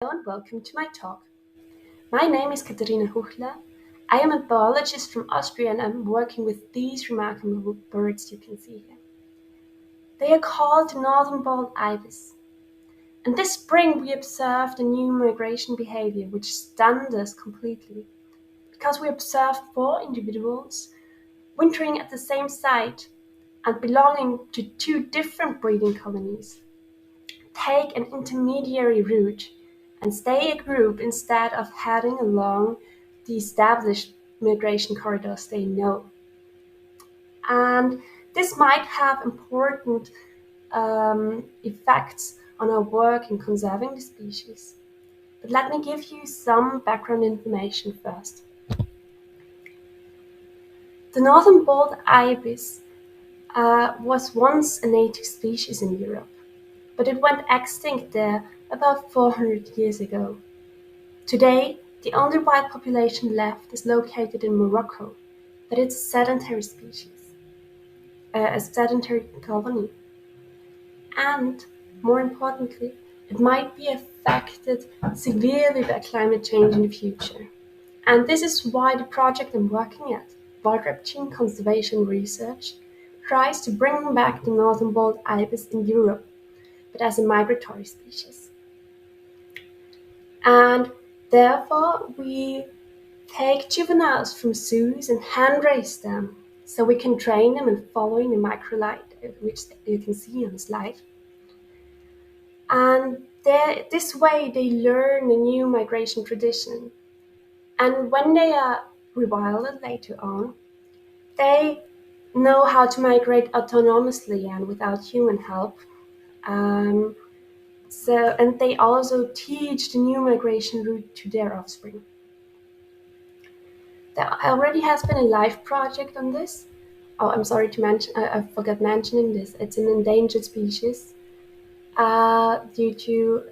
Hello and welcome to my talk. My name is Katharina Huchler. I am a biologist from Austria and I'm working with these remarkable birds you can see here. They are called the Northern Bald Ibis. And this spring we observed a new migration behaviour which stunned us completely, because we observed 4 individuals wintering at the same site and belonging to 2 different breeding colonies take an intermediary route and stay a group instead of heading along the established migration corridors they know. And this might have important effects on our work in conserving the species. But let me give you some background information first. The Northern Bald Ibis was once a native species in Europe, but it went extinct there about 400 years ago. Today, the only wild population left is located in Morocco, but it's a sedentary species, a sedentary colony. And, more importantly, it might be affected severely by climate change in the future. And this is why the project I'm working at, Waldrappteam Conservation Research, tries to bring back the Northern Bald Ibis in Europe, but as a migratory species. And therefore, we take juveniles from zoos and hand raise them so we can train them in following the microlight, which you can see on the slide. And this way they learn a new migration tradition. And when they are rewilded later on, they know how to migrate autonomously and without human help. And they also teach the new migration route to their offspring. There already has been a live project on this. Oh, I'm sorry to mention, I forgot mentioning this. It's an endangered species due to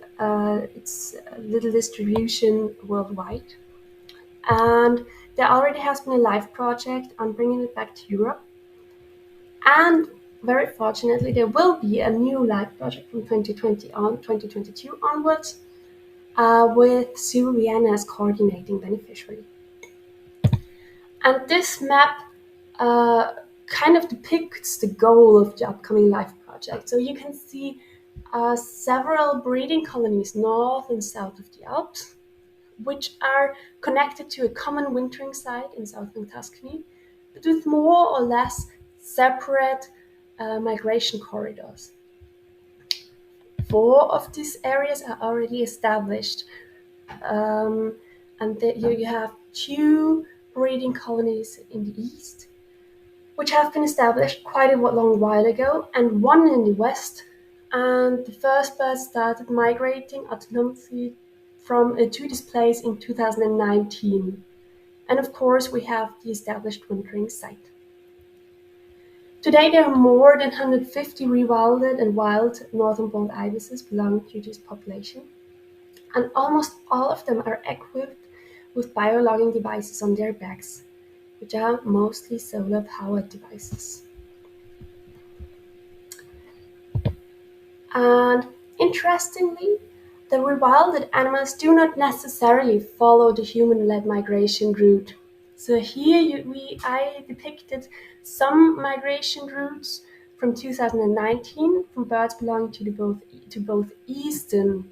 its little distribution worldwide. And there already has been a live project on bringing it back to Europe. And very fortunately, there will be a new live project from 2022 onwards with Zoo Vienna as coordinating beneficiary. And this map kind of depicts the goal of the upcoming live project. So you can see several breeding colonies north and south of the Alps, which are connected to a common wintering site in southern Tuscany, but with more or less separate migration corridors. 4 of these areas are already established, and you have 2 breeding colonies in the east, which have been established quite a long while ago, and 1 in the west. And the first birds started migrating autonomously to this place in 2019. And of course, we have the established wintering site. Today, there are more than 150 rewilded and wild Northern Bald Ibises belonging to this population, and almost all of them are equipped with biologging devices on their backs, which are mostly solar-powered devices. And interestingly, the rewilded animals do not necessarily follow the human-led migration route. So here I depicted some migration routes from 2019 from birds belonging to both eastern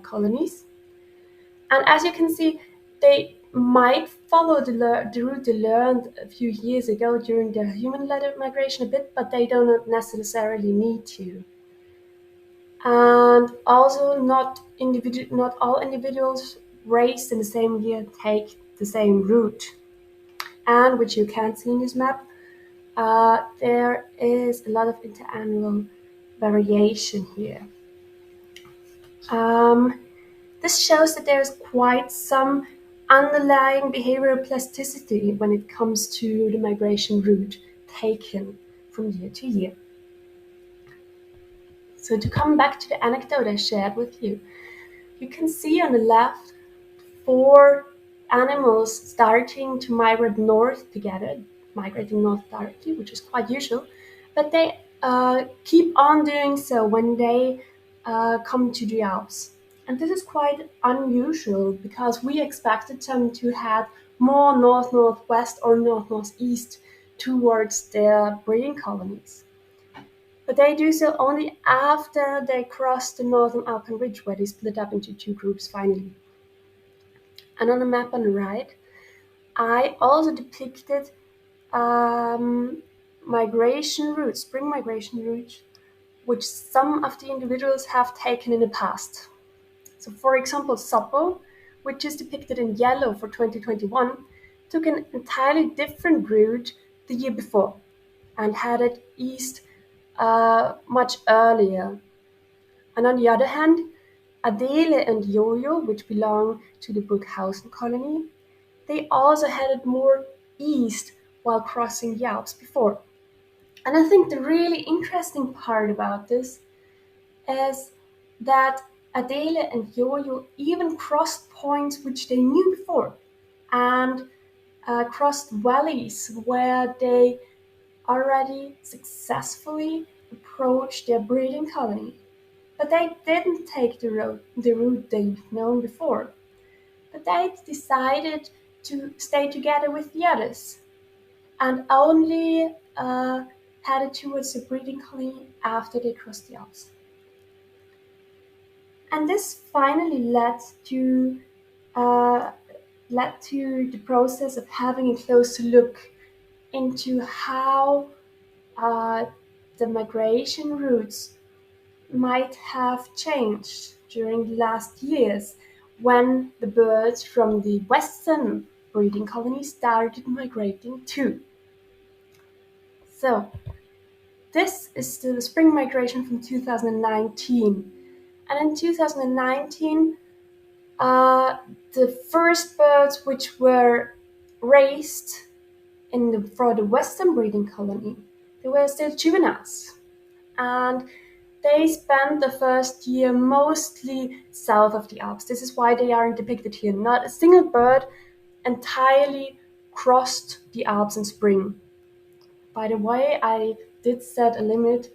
colonies. And as you can see, they might follow the route they learned a few years ago during their human-led migration a bit, but they don't necessarily need to. And also not all individuals raised in the same year take the same route. And which you can see in this map, there is a lot of interannual variation here. This shows that there is quite some underlying behavioral plasticity when it comes to the migration route taken from year to year. So to come back to the anecdote I shared with you, you can see on the left 4 animals starting to migrate north together, migrating north directly, which is quite usual, but they keep on doing so when they come to the Alps. And this is quite unusual because we expected them to head more north-northwest or north-northeast towards their breeding colonies. But they do so only after they cross the northern Alpine ridge, where they split up into two groups finally. And on the map on the right, I also depicted migration routes, spring migration routes, which some of the individuals have taken in the past. So for example, Suppo, which is depicted in yellow for 2021, took an entirely different route the year before and headed east much earlier. And on the other hand, Adele and Yo-Yo, which belong to the Burghausen colony, they also headed more east while crossing the Alps before. And I think the really interesting part about this is that Adele and Yo-Yo even crossed points which they knew before and crossed valleys where they already successfully approached their breeding colony. But they didn't take the route they've known before. But they decided to stay together with the others and only headed towards the breeding colony after they crossed the Alps. And this finally led to the process of having a closer look into how the migration routes might have changed during the last years when the birds from the western breeding colonies started migrating too. So this is the spring migration from 2019. And in 2019, the first birds which were raised for the western breeding colony, they were still juveniles. And they spent the first year mostly south of the Alps. This is why they aren't depicted here. Not a single bird entirely crossed the Alps in spring. By the way, I did set a limit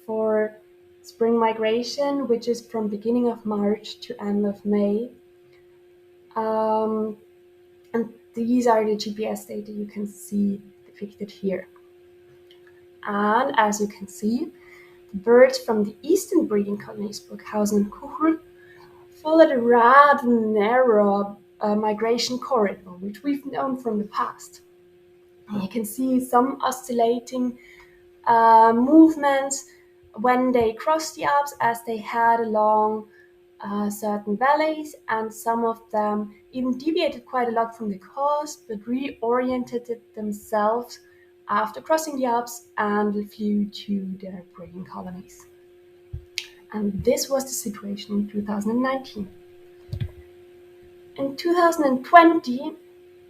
for spring migration, which is from beginning of March to end of May. And these are the GPS data you can see depicted here. And as you can see, the birds from the eastern breeding colonies, Burghausen and Kuchel, followed a rather narrow migration corridor, which we've known from the past. And you can see some oscillating movements when they crossed the Alps as they head along certain valleys, and some of them even deviated quite a lot from the course, but reoriented themselves after crossing the Alps and flew to their breeding colonies. And this was the situation in 2019. In 2020,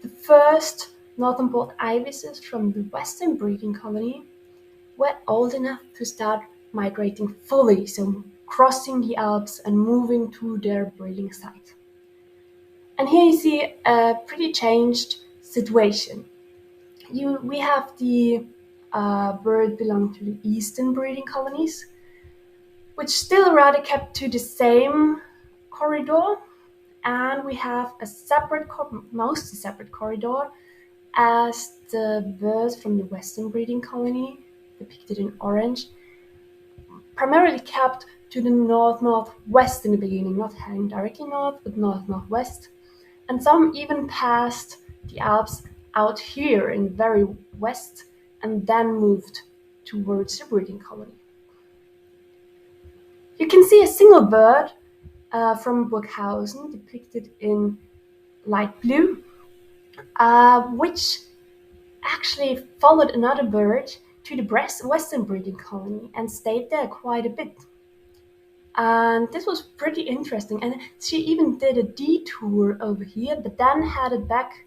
the first Northern Bald Ibises from the western breeding colony were old enough to start migrating fully, so crossing the Alps and moving to their breeding site. And here you see a pretty changed situation. We have the bird belonging to the eastern breeding colonies, which still rather kept to the same corridor, and we have a mostly separate corridor as the birds from the western breeding colony, depicted in orange, primarily kept to the north-northwest in the beginning, not heading directly north, but north-northwest. And some even passed the Alps out here in the very west and then moved towards the breeding colony. You can see a single bird from Burghausen depicted in light blue, which actually followed another bird to the western breeding colony and stayed there quite a bit. And this was pretty interesting. And she even did a detour over here, but then headed back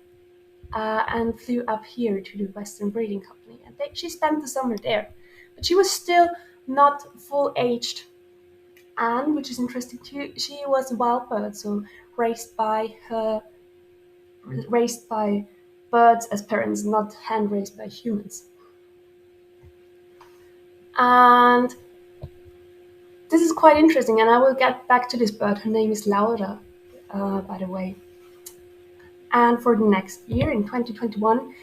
and flew up here to the western breeding colony. And she spent the summer there. But she was still not full-aged. And, which is interesting too, she was a wild bird, so raised by birds as parents, not hand-raised by humans. And this is quite interesting, and I will get back to this bird. Her name is Laura, by the way. And for the next year, in 2021,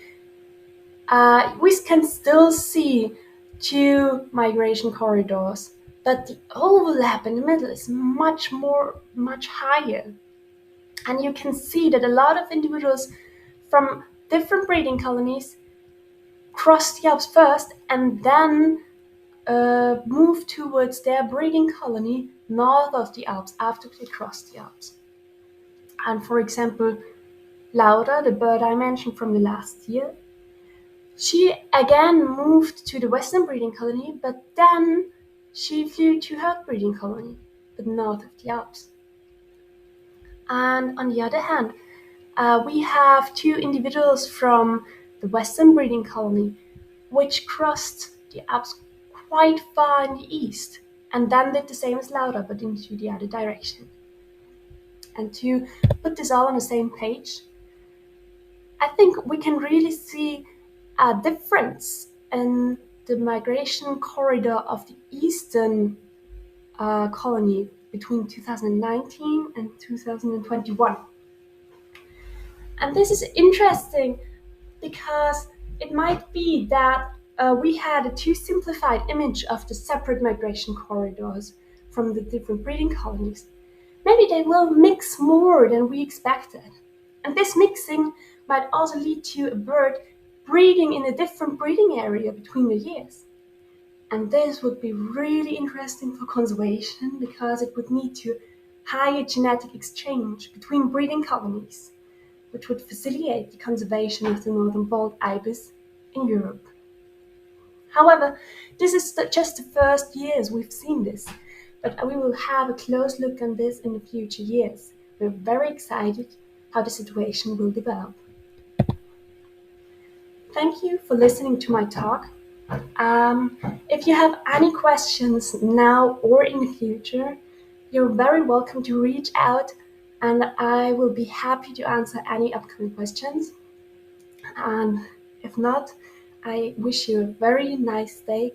we can still see 2 migration corridors, but the overlap in the middle is much higher. And you can see that a lot of individuals from different breeding colonies cross the Alps first and then move towards their breeding colony north of the Alps after they cross the Alps. And for example, Laura, the bird I mentioned from the last year, she again moved to the western breeding colony, but then she flew to her breeding colony, but north of the Alps. And on the other hand, we have 2 individuals from the western breeding colony, which crossed the Alps quite far in the east, and then did the same as Laura, but into the other direction. And to put this all on the same page, I think we can really see a difference in the migration corridor of the eastern colony between 2019 and 2021. And this is interesting because it might be that we had a too simplified image of the separate migration corridors from the different breeding colonies. Maybe they will mix more than we expected. And this mixing might also lead to a bird breeding in a different breeding area between the years. And this would be really interesting for conservation because it would lead to higher genetic exchange between breeding colonies, which would facilitate the conservation of the Northern Bald Ibis in Europe. However, this is just the first years we've seen this, but we will have a close look on this in the future years. We're very excited how the situation will develop. Thank you for listening to my talk. If you have any questions now or in the future, you're very welcome to reach out, and I will be happy to answer any upcoming questions. And if not, I wish you a very nice day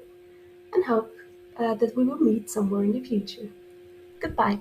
and hope that we will meet somewhere in the future. Goodbye.